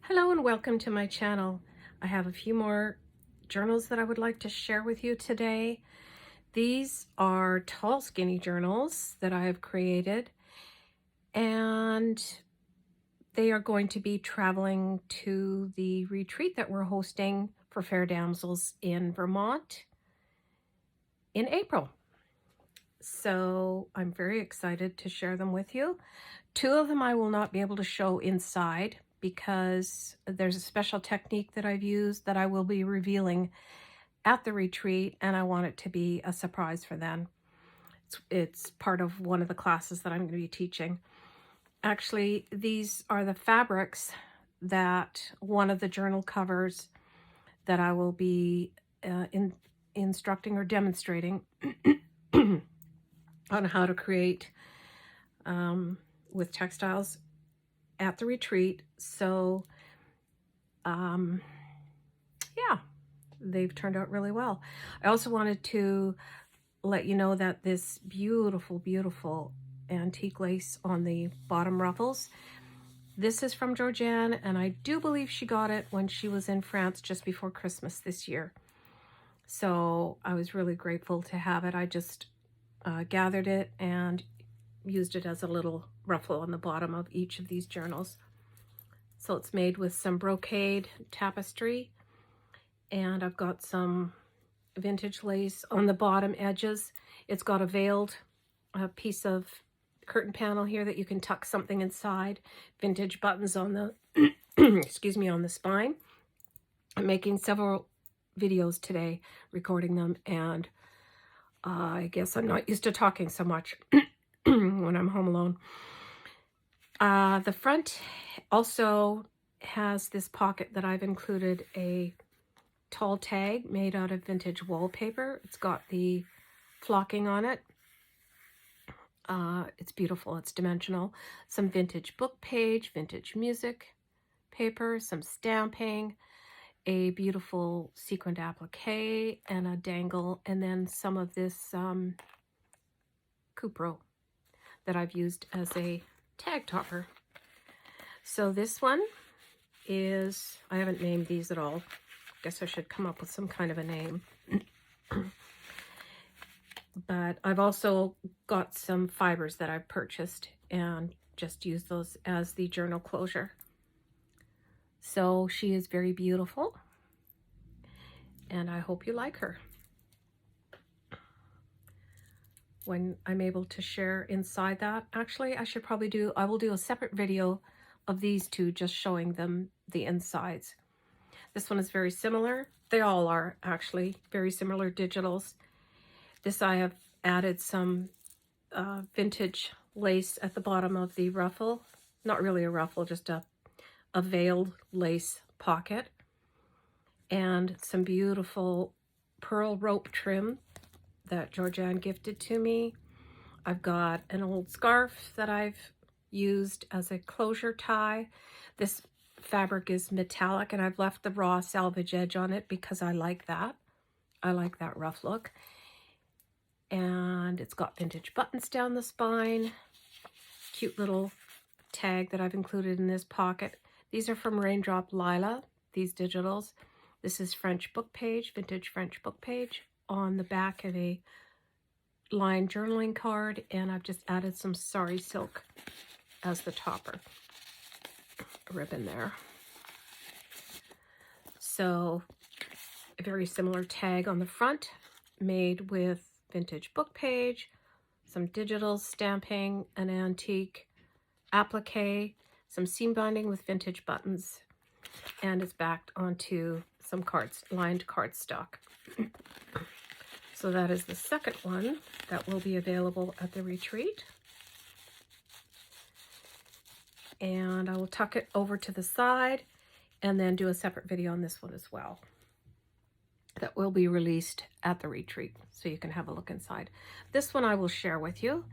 Hello and welcome to my channel. I have a few more journals that I would like to share with you today. These are tall skinny journals that I have created, and they are going to be traveling to the retreat that we're hosting for Fair Damsels in Vermont in April. So I'm very excited to share them with you. Two of them I will not be able to show inside because there's a special technique that I've used that I will be revealing at the retreat, and I want it to be a surprise for them. It's part of one of the classes that I'm going to be teaching. Actually, these are the fabrics that one of the journal covers that I will be instructing or demonstrating on how to create with textiles at the retreat. So yeah, they've turned out really well. I also wanted to let you know that this beautiful antique lace on the bottom ruffles, this is from Georgianne, and I do believe she got it when she was in France just before Christmas this year. So I was really grateful to have it. I just gathered it and used it as a little ruffle on the bottom of each of these journals. So it's made with some brocade tapestry, and I've got some vintage lace on the bottom edges. It's got a veiled piece of curtain panel here that you can tuck something inside. Vintage buttons on the excuse me, on the spine. I'm making several videos today, recording them, and I guess I'm not used to talking so much when I'm home alone. The front also has this pocket that I've included a tall tag made out of vintage wallpaper. It's got the flocking on it. It's beautiful. It's dimensional. Some vintage book page, vintage music paper, some stamping, a beautiful sequined applique, and a dangle, and then some of this Cupro that I've used as a tag topper. So this one is, I haven't named these at all. Guess I should come up with some kind of a name. But I've also got some fibers that I've purchased and just use those as the journal closure. So she is very beautiful, and I hope you like her. When I'm able to share inside that, actually, I will do a separate video of these two, just showing them the insides. This one is very similar. They all are actually very similar digitals. This I have added some vintage lace at the bottom of the ruffle. Not really a ruffle, just a veiled lace pocket. And some beautiful pearl rope trim that Georgianne gifted to me. I've got an old scarf that I've used as a closure tie. This fabric is metallic, and I've left the raw salvage edge on it because I like that. I like that rough look. And it's got vintage buttons down the spine. Cute little tag that I've included in this pocket. These are from Raindrop Lila, these digitals. This is French book page, vintage French book page, on the back of a lined journaling card, and I've just added some sari silk as the topper ribbon there. So a very similar tag on the front, made with vintage book page, some digital stamping, an antique applique, some seam binding with vintage buttons, and it's backed onto some lined cardstock. So that is the second one that will be available at the retreat. And I will tuck it over to the side and then do a separate video on this one as well. That will be released at the retreat, so you can have a look inside. This one I will share with you.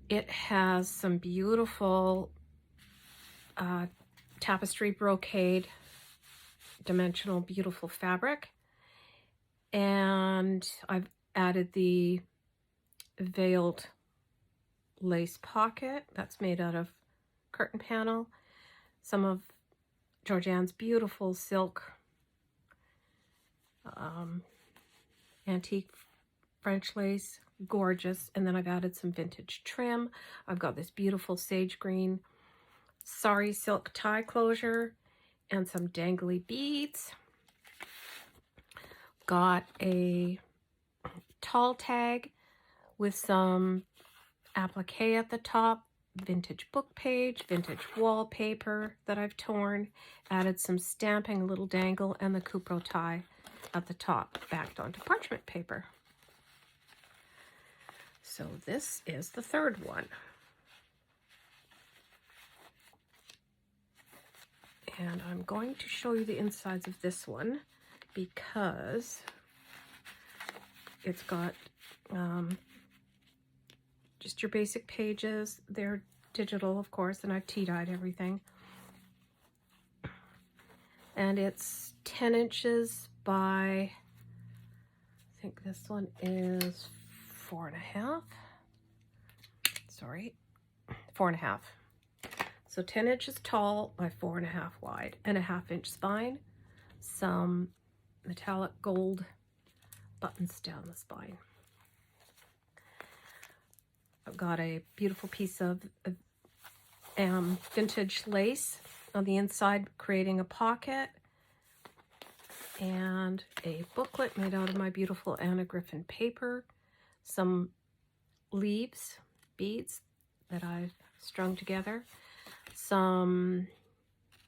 It has some beautiful tapestry brocade, dimensional, beautiful fabric. And I've added the veiled lace pocket that's made out of curtain panel. Some of Georgianne's beautiful silk antique French lace, gorgeous. And then I've added some vintage trim. I've got this beautiful sage green sari silk tie closure and some dangly beads. Got a tall tag with some applique at the top, vintage book page, vintage wallpaper that I've torn, added some stamping, a little dangle, and the Cupro tie at the top, backed onto parchment paper. So this is the third one. And I'm going to show you the insides of this one because it's got just your basic pages. They're digital, of course, and I've tea-dyed everything. And it's 10 inches by, I think this one is 4.5. Sorry, 4.5. So 10 inches tall by 4.5 wide and a 1/2 inch spine. Some metallic gold buttons down the spine. I've got a beautiful piece of vintage lace on the inside, creating a pocket, and a booklet made out of my beautiful Anna Griffin paper, some leaves, beads that I've strung together, some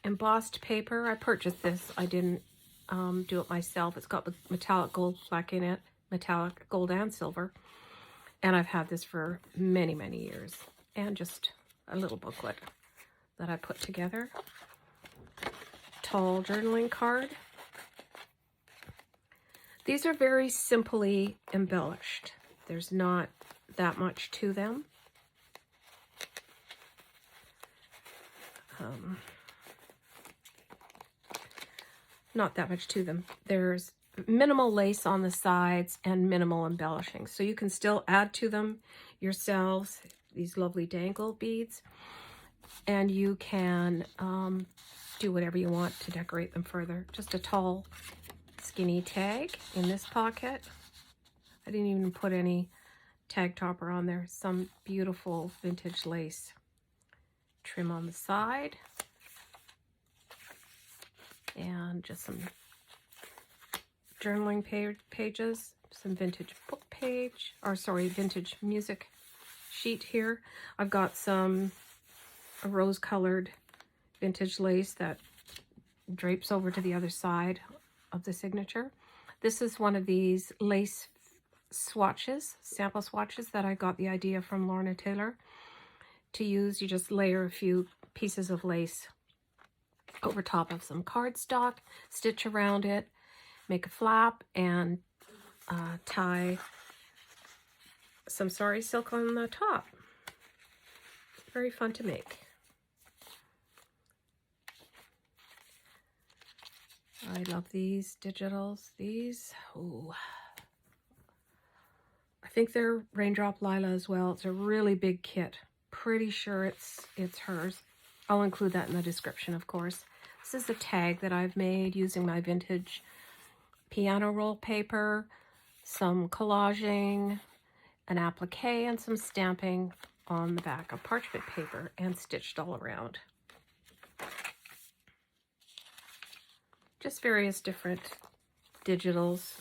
embossed paper. I purchased this. I didn't do it myself. It's got the metallic gold plaque in it, metallic gold and silver. And I've had this for many, many years. And just a little booklet that I put together. Tall journaling card. These are very simply embellished. There's not that much to them. Not that much to them. There's minimal lace on the sides and minimal embellishing. So you can still add to them yourselves, these lovely dangle beads. And you can do whatever you want to decorate them further. Just a tall, skinny tag in this pocket. I didn't even put any tag topper on there. Some beautiful vintage lace trim on the side. And just some journaling pages, some vintage book page, or sorry, vintage music sheet here. I've got a rose-colored vintage lace that drapes over to the other side of the signature. This is one of these lace swatches, sample swatches that I got the idea from Lorna Taylor to use. You just layer a few pieces of lace over top of some cardstock, stitch around it, make a flap, and tie some sari silk on the top. Very fun to make. I love these digitals. These, oh, I think they're Raindrop Lila as well. It's a really big kit. Pretty sure it's hers. I'll include that in the description, of course. This is the tag that I've made using my vintage piano roll paper, some collaging, an applique, and some stamping on the back of parchment paper and stitched all around. Just various different digitals.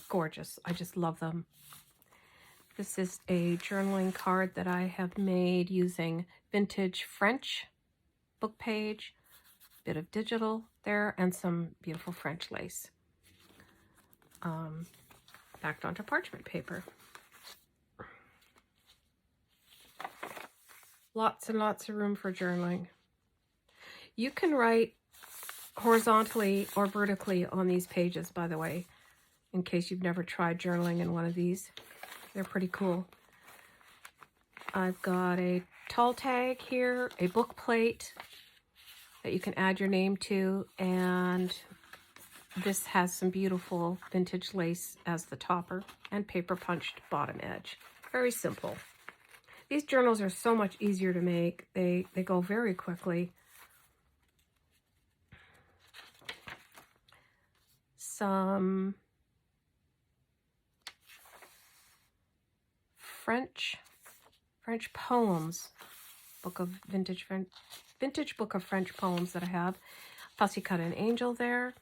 Gorgeous. I just love them. This is a journaling card that I have made using vintage French book page, bit of digital there, and some beautiful French lace. Backed onto parchment paper. Lots and lots of room for journaling. You can write horizontally or vertically on these pages, by the way, in case you've never tried journaling in one of these. They're pretty cool. I've got a tall tag here, a book plate that you can add your name to, and this has some beautiful vintage lace as the topper and paper punched bottom edge. Very simple. These journals are so much easier to make. They go very quickly. some French poems, vintage book of French poems that I have. Fussy Cut and Angel there.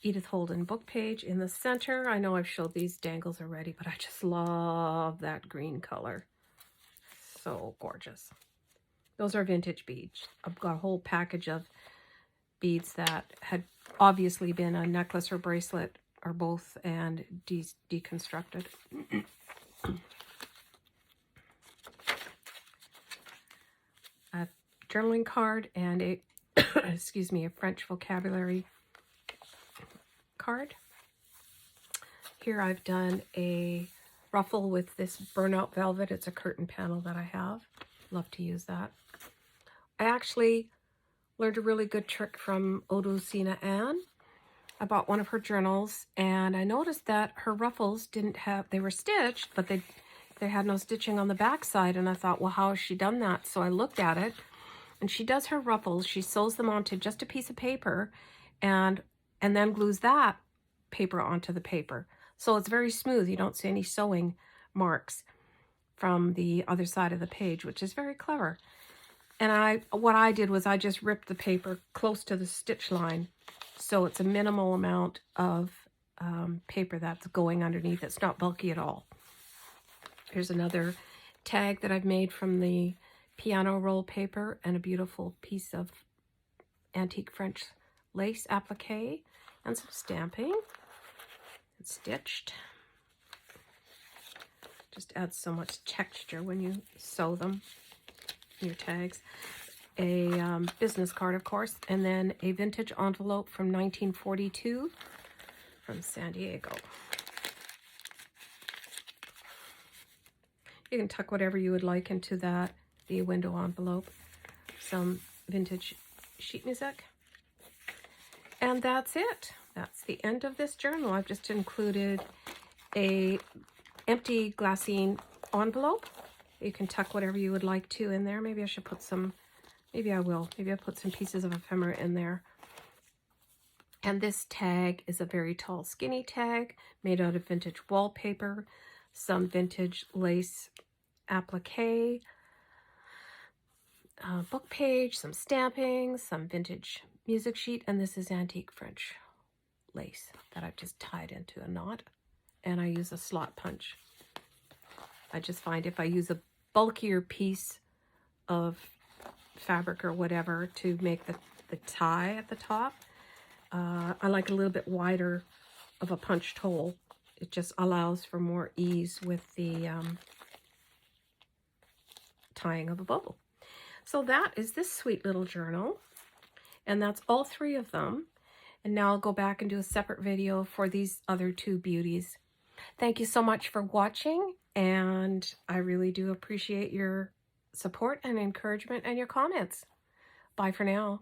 Edith Holden book page in the center. I know I've showed these dangles already, but I just love that green color. So gorgeous. Those are vintage beads. I've got a whole package of beads that had obviously been a necklace or bracelet or both and deconstructed. A journaling card and a excuse me, a French vocabulary card. Here I've done a ruffle with this burnout velvet. It's a curtain panel that I have. Love to use that. I actually learned a really good trick from Odosina Ann. I bought one of her journals and I noticed that her ruffles didn't have, they were stitched, but they had no stitching on the back side. And I thought, well, how has she done that? So I looked at it, and she does her ruffles. She sews them onto just a piece of paper and then glues that paper onto the paper. So it's very smooth. You don't see any sewing marks from the other side of the page, which is very clever. And what I did was I just ripped the paper close to the stitch line. So it's a minimal amount of paper that's going underneath. It's not bulky at all. Here's another tag that I've made from the piano roll paper and a beautiful piece of antique French lace applique and some stamping. It's stitched. Just adds so much texture when you sew them, your tags. A business card, of course, and then a vintage envelope from 1942 from San Diego. You can tuck whatever you would like into that, the window envelope. Some vintage sheet music. And that's it. That's the end of this journal. I've just included a empty glassine envelope. You can tuck whatever you would like to in there. Maybe I should put some, maybe I will. Maybe I'll put some pieces of ephemera in there. And this tag is a very tall, skinny tag made out of vintage wallpaper, some vintage lace applique, book page, some stamping, some vintage music sheet, and this is antique French lace that I've just tied into a knot, and I use a slot punch. I just find if I use a bulkier piece of fabric or whatever to make the tie at the top, I like a little bit wider of a punched hole. It just allows for more ease with the tying of a bow. So that is this sweet little journal, and that's all 3 of them. And now I'll go back and do a separate video for these other 2 beauties. Thank you so much for watching, and I really do appreciate your support and encouragement and your comments. Bye for now.